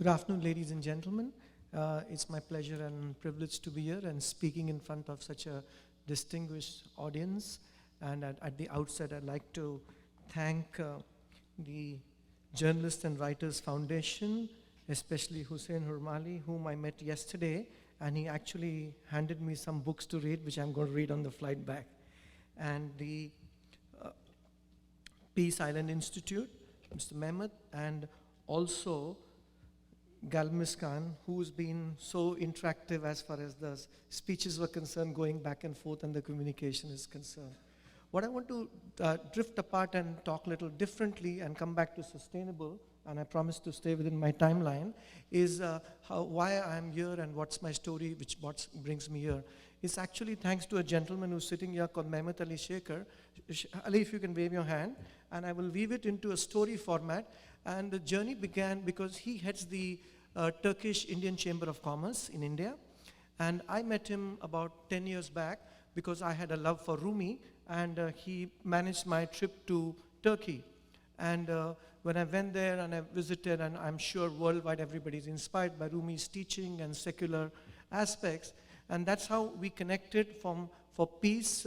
Good afternoon, ladies and gentlemen. It's my pleasure and privilege to be here and speaking in front of such a distinguished audience. And at the outset, I'd like to thank the Journalists and Writers Foundation, especially Hussein Hurmali, whom I met yesterday, and he actually handed me some books to read, which I'm going to read on the flight back. And the Peace Island Institute, Mr. Mehmet, and also Galmis Khan, who's been so interactive as far as the speeches were concerned, going back and forth, and the communication is concerned. What I want to drift apart and talk a little differently and come back to sustainable, and I promise to stay within my timeline, is why I'm here and what's my story, what brings me here. It's actually thanks to a gentleman who's sitting here called Mehmet Ali Shekhar. Ali, if you can wave your hand, and I will weave it into a story format. And the journey began because he heads the Turkish Indian Chamber of Commerce in India. And I met him about 10 years back because I had a love for Rumi, and he managed my trip to Turkey. And when I went there and I visited, and I'm sure worldwide everybody's inspired by Rumi's teaching and secular aspects. And that's how we connected for peace,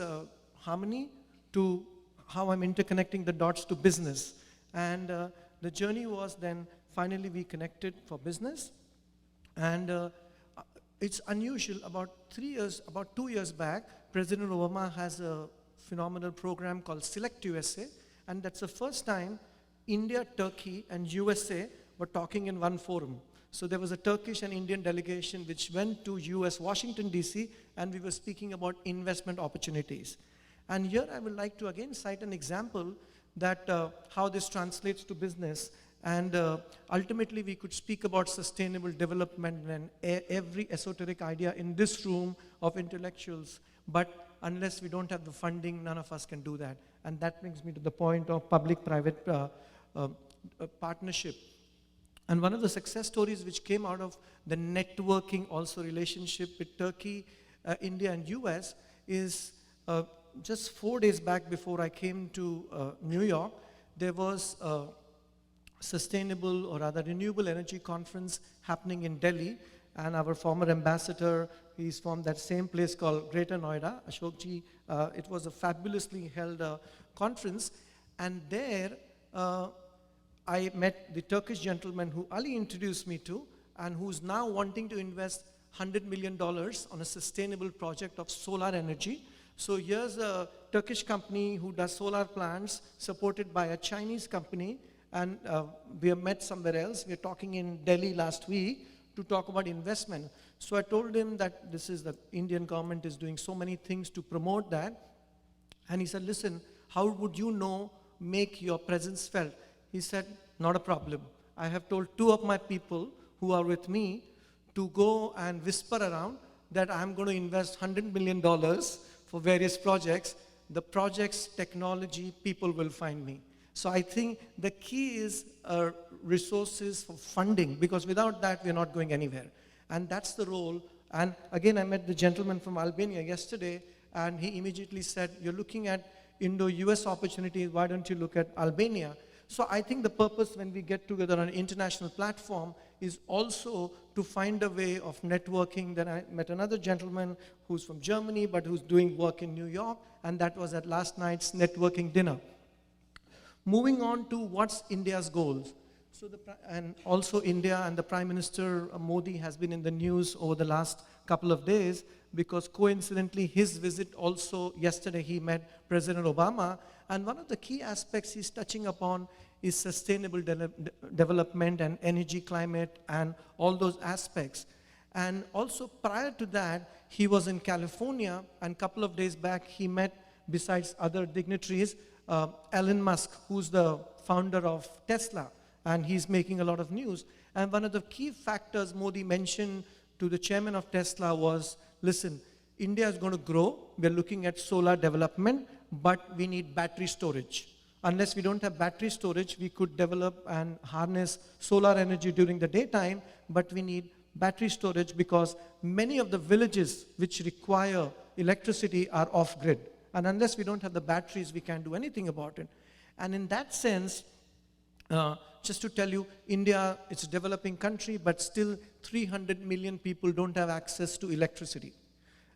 harmony, to how I'm interconnecting the dots to business. And the journey was then finally we connected for business. And it's unusual, about 2 years back, President Obama has a phenomenal program called Select USA. And that's the first time India, Turkey, and USA were talking in one forum. So there was a Turkish and Indian delegation which went to US, Washington, DC, and we were speaking about investment opportunities. And here I would like to again cite an example that how this translates to business. And ultimately we could speak about sustainable development and every esoteric idea in this room of intellectuals. But unless we don't have the funding, none of us can do that. And that brings me to the point of public-private partnership. And one of the success stories which came out of the networking also relationship with Turkey, India, and US is just 4 days back before I came to New York, there was a sustainable or rather renewable energy conference happening in Delhi. And our former ambassador, he's from that same place called Greater Noida, Ashokji. It was a fabulously held conference. And there, I met the Turkish gentleman who Ali introduced me to, and who's now wanting to invest $100 million on a sustainable project of solar energy. So here's a Turkish company who does solar plants, supported by a Chinese company, and we have met somewhere else. We were talking in Delhi last week to talk about investment. So I told him that this is the Indian government is doing so many things to promote that. And he said, listen, how would you make your presence felt? He said, not a problem. I have told 2 of my people who are with me to go and whisper around that I'm going to invest $100 million for various projects. The projects, technology, people will find me. So I think the key is resources for funding, because without that, we're not going anywhere. And that's the role. And again, I met the gentleman from Albania yesterday, and he immediately said, you're looking at Indo-US opportunities, why don't you look at Albania? So I think the purpose when we get together on an international platform is also to find a way of networking. Then I met another gentleman who's from Germany, but who's doing work in New York, and that was at last night's networking dinner. Moving on to what's India's goals. So and also India and the Prime Minister Modi has been in the news over the last couple of days, because coincidentally his visit also yesterday he met President Obama, and one of the key aspects he's touching upon is sustainable development and energy, climate, and all those aspects. And also prior to that, he was in California, and a couple of days back he met, besides other dignitaries, Elon Musk, who's the founder of Tesla, and he's making a lot of news. And one of the key factors Modi mentioned to the chairman of Tesla was, listen, India is going to grow. We're looking at solar development, but we need battery storage. Unless we don't have battery storage, we could develop and harness solar energy during the daytime, but we need battery storage because many of the villages which require electricity are off-grid. And unless we don't have the batteries, we can't do anything about it. And in that sense, just to tell you, India, it's a developing country, but still 300 million people don't have access to electricity.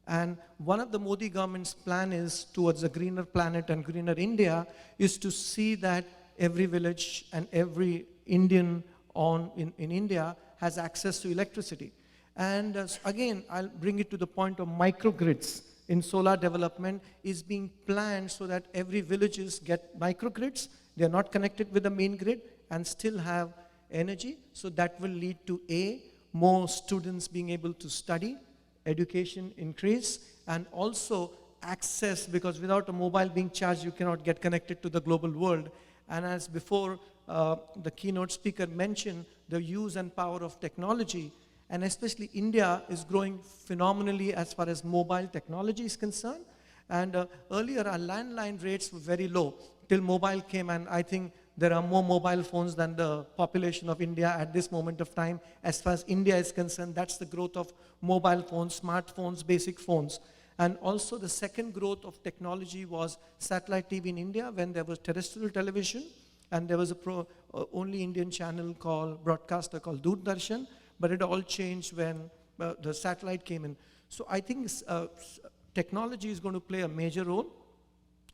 And one of the Modi government's plan is towards a greener planet and greener India is to see that every village and every Indian in India has access to electricity. And again, I'll bring it to the point of microgrids in solar development is being planned so that every villages get microgrids. They're not connected with the main grid and still have energy. So that will lead to more students being able to study, education increase, and also access, because without a mobile being charged, you cannot get connected to the global world. And as before, the keynote speaker mentioned, the use and power of technology, and especially India is growing phenomenally as far as mobile technology is concerned. And earlier, our landline rates were very low till mobile came, and I think there are more mobile phones than the population of India at this moment of time. As far as India is concerned, that's the growth of mobile phones, smartphones, basic phones. And also the second growth of technology was satellite TV in India when there was terrestrial television, and there was a only Indian channel broadcaster called Doordarshan, but it all changed when the satellite came in. So I think technology is going to play a major role.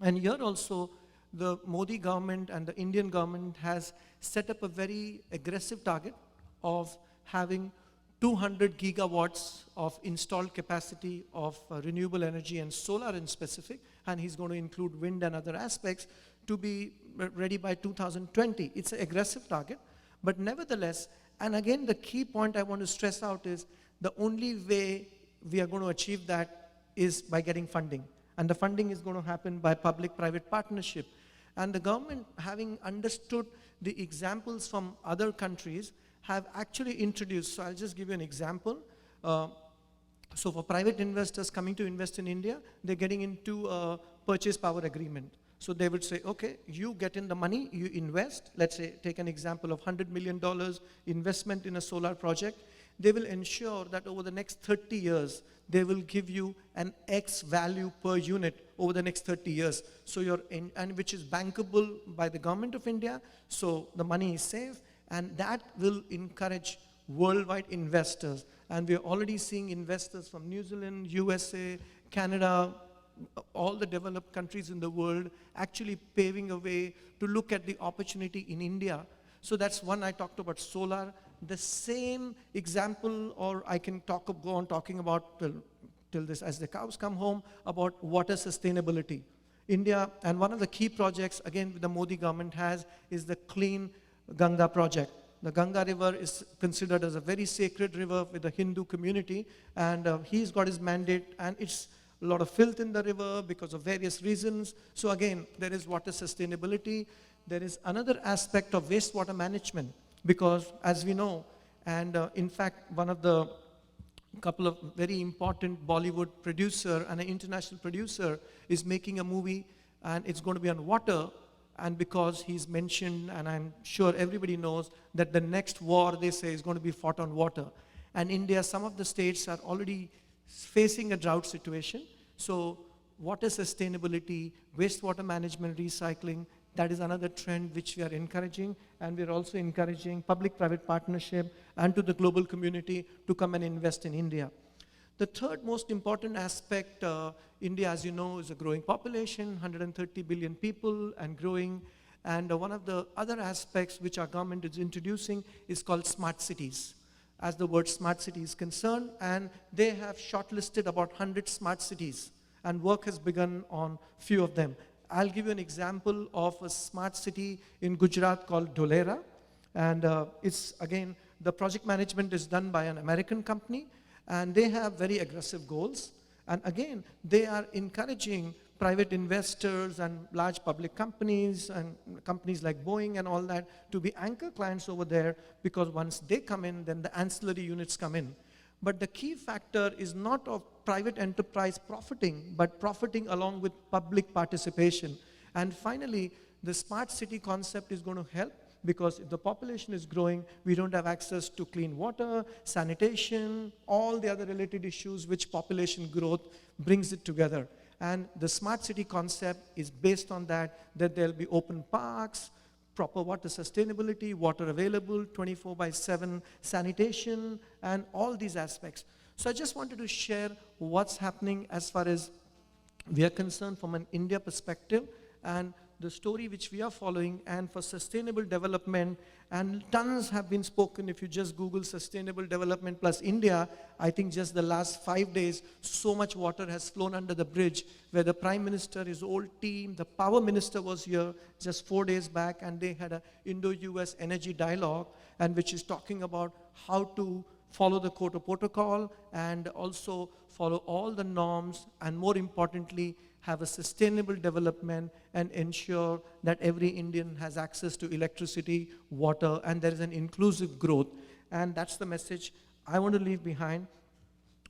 And here also, the Modi government and the Indian government has set up a very aggressive target of having 200 gigawatts of installed capacity of renewable energy and solar in specific, and he's going to include wind and other aspects to be ready by 2020. It's an aggressive target, but nevertheless, and again the key point I want to stress out is the only way we are going to achieve that is by getting funding. And the funding is going to happen by public-private partnership. And the government, having understood the examples from other countries, have actually introduced, so I'll just give you an example. So for private investors coming to invest in India, they're getting into a purchase power agreement. So they would say, okay, you get in the money, you invest, let's say, take an example of $100 million investment in a solar project. They will ensure that over the next 30 years, they will give you an X value per unit over the next 30 years. So and which is bankable by the government of India, so the money is safe, and that will encourage worldwide investors. And we're already seeing investors from New Zealand, USA, Canada, all the developed countries in the world actually paving a way to look at the opportunity in India. So that's one I talked about, solar. The same example, or I can go on talking about till this, as the cows come home, about water sustainability. India, and one of the key projects, again, the Modi government has, is the Clean Ganga project. The Ganga river is considered as a very sacred river with the Hindu community, and he's got his mandate, and it's a lot of filth in the river because of various reasons. So again, there is water sustainability. There is another aspect of wastewater management, because as we know, and in fact, one of the couple of very important Bollywood producer and an international producer is making a movie, and it's going to be on water. And because he's mentioned, and I'm sure everybody knows, that the next war, they say, is going to be fought on water. And India, some of the states are already facing a drought situation. So water sustainability, wastewater management, recycling, that is another trend which we are encouraging. And we're also encouraging public-private partnership and to the global community to come and invest in India. The third most important aspect, India, as you know, is a growing population, 130 billion people and growing. And one of the other aspects which our government is introducing is called smart cities, as the word smart city is concerned. And they have shortlisted about 100 smart cities, and work has begun on few of them. I'll give you an example of a smart city in Gujarat called Dholera. And it's, again, the project management is done by an American company, and they have very aggressive goals. And again, they are encouraging private investors and large public companies and companies like Boeing and all that to be anchor clients over there, because once they come in, then the ancillary units come in. But the key factor is not of private enterprise profiting, but profiting along with public participation. And finally, the smart city concept is going to help, because if the population is growing, we don't have access to clean water, sanitation, all the other related issues which population growth brings it together. And the smart city concept is based on that there'll be open parks, proper water sustainability, water available, 24/7 sanitation, and all these aspects. So I just wanted to share what's happening as far as we are concerned from an India perspective, and the story which we are following, and for sustainable development, and tons have been spoken. If you just Google sustainable development plus India, I think just the last 5 days, so much water has flown under the bridge, where the Prime Minister, his whole team, the Power Minister was here just 4 days back, and they had an Indo-US energy dialogue, and which is talking about how to follow the Kyoto Protocol and also follow all the norms, and more importantly, have a sustainable development and ensure that every Indian has access to electricity, water, and there is an inclusive growth. And that's the message I want to leave behind.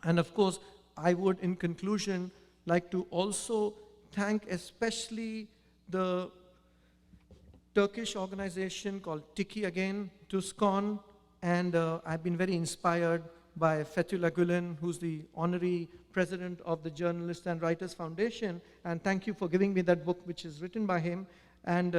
And of course, I would, in conclusion, like to also thank especially the Turkish organization called Tiki again, TUSCON, and I've been very inspired by Fethullah Gulen, who's the honorary president of the Journalists and Writers Foundation. And thank you for giving me that book, which is written by him. And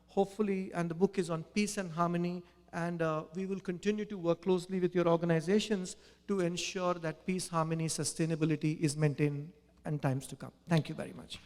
hopefully, and the book is on peace and harmony. And we will continue to work closely with your organizations to ensure that peace, harmony, sustainability is maintained in times to come. Thank you very much.